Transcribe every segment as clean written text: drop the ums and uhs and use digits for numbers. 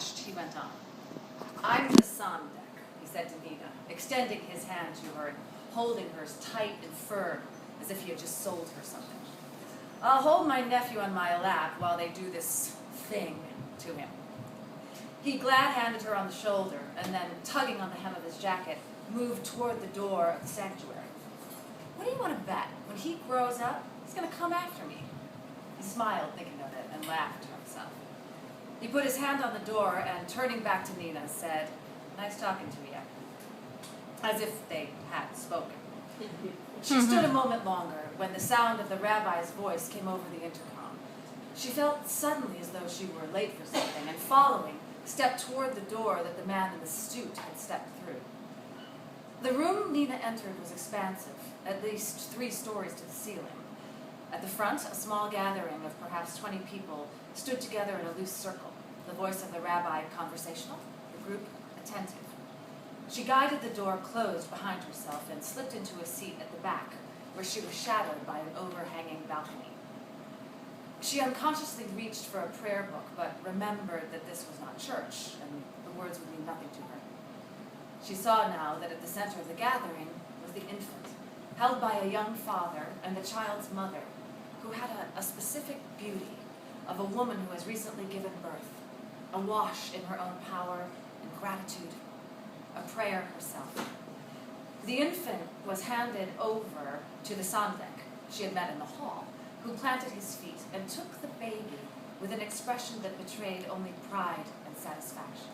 abashed, he went on. "I'm the Sandek," he said to Nina, extending his hand to her and holding her tight and firm as if he had just sold her something. "I'll hold my nephew on my lap while they do this thing to him." He glad-handed her on the shoulder and then, tugging on the hem of his jacket, moved toward the door of the sanctuary. "What do you want to bet? When he grows up, he's going to come after me." He smiled, thinking of it, and laughed to himself. He put his hand on the door and, turning back to Nina, said, "Nice talking to you," as if they had spoken. She stood a moment longer when the sound of the rabbi's voice came over the intercom. She felt suddenly as though she were late for something, and following, stepped toward the door that the man in the suit had stepped through. The room Nina entered was expansive, at least 3 stories to the ceiling. At the front, a small gathering of perhaps 20 people stood together in a loose circle, the voice of the rabbi conversational, the group attentive. She guided the door closed behind herself and slipped into a seat at the back, where she was shadowed by an overhanging balcony. She unconsciously reached for a prayer book, but remembered that this was not church, and the words would mean nothing to her. She saw now that at the center of the gathering was the infant, held by a young father and the child's mother, who had a specific beauty of a woman who has recently given birth, awash in her own power and gratitude, a prayer herself. The infant was handed over to the Sandek she had met in the hall, who planted his feet and took the baby with an expression that betrayed only pride and satisfaction.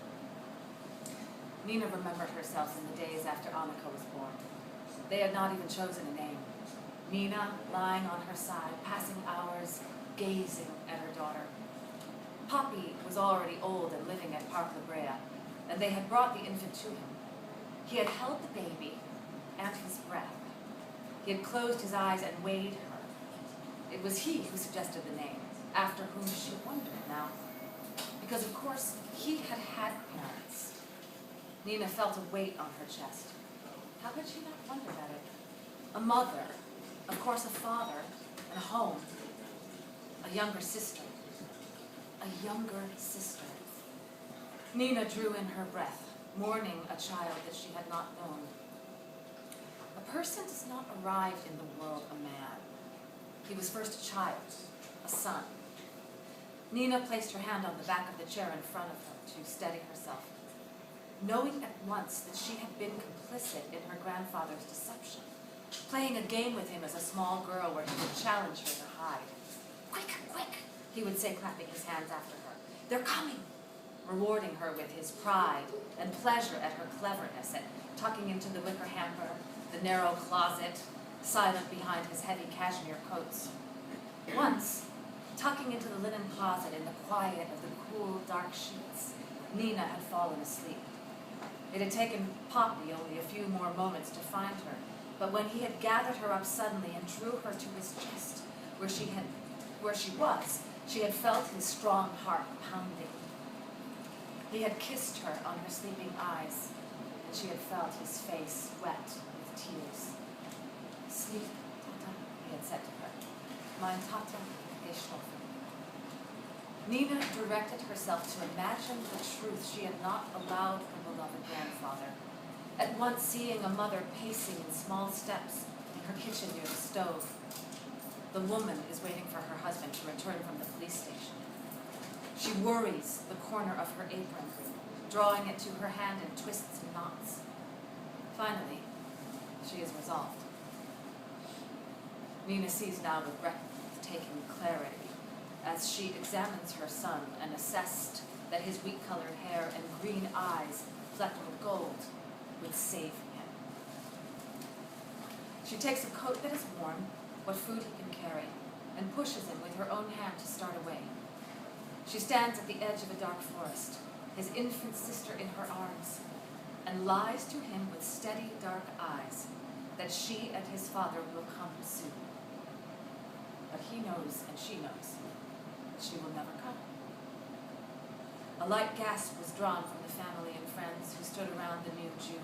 Nina remembered herself in the days after Annika was born. They had not even chosen a name. Nina, lying on her side, passing hours, gazing at her daughter. Poppy was already old and living at Park La Brea, and they had brought the infant to him. He had held the baby and his breath. He had closed his eyes and weighed her. It was he who suggested the name, after whom she wondered now. Because, of course, he had had parents. Nina felt a weight on her chest. How could she not wonder at it? A mother, of course a father, and a home. A younger sister. A younger sister. Nina drew in her breath, mourning a child that she had not known. A person does not arrive in the world a man. He was first a child, a son. Nina placed her hand on the back of the chair in front of her to steady herself, knowing at once that she had been complicit in her grandfather's deception, playing a game with him as a small girl where he would challenge her to hide. "Quick, quick," he would say, clapping his hands after her. "They're coming," rewarding her with his pride and pleasure at her cleverness at tucking into the wicker hamper, the narrow closet, silent behind his heavy cashmere coats. Once, tucking into the linen closet in the quiet of the cool, dark sheets, Nina had fallen asleep. It had taken Poppy only a few more moments to find her, but when he had gathered her up suddenly and drew her to his chest, where she was, she had felt his strong heart pounding. He had kissed her on her sleeping eyes, and she had felt his face wet with tears. "Sleep, Tata," he had said to her. "Mein Tata geschlafen." Nina directed herself to imagine the truth she had not allowed her beloved grandfather, at once seeing a mother pacing in small steps in her kitchen near the stove. The woman is waiting for her husband to return from the police station. She worries the corner of her apron, drawing it to her hand in twists and knots. Finally, she is resolved. Nina sees now with breathtaking clarity as she examines her son and assessed that his wheat-colored hair and green eyes flecked with gold would save him. She takes a coat that is warm, what food he can carry, and pushes him with her own hand to start away. She stands at the edge of a dark forest, his infant sister in her arms, and lies to him with steady, dark eyes that she and his father will come soon. But he knows and she knows that she will never come. A light gasp was drawn from the family and friends who stood around the new Jew,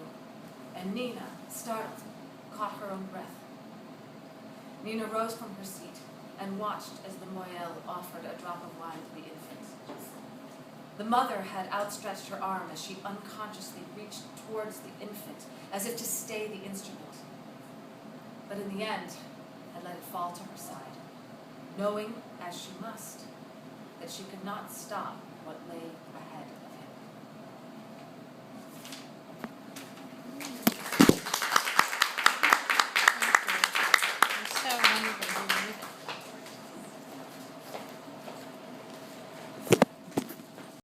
and Nina, startled, caught her own breath. Nina rose from her seat and watched as the moyel offered a drop of wine to the infant. The mother had outstretched her arm as she unconsciously reached towards the infant, as if to stay the instrument. But in the end, had let it fall to her side, knowing, as she must, that she could not stop what lay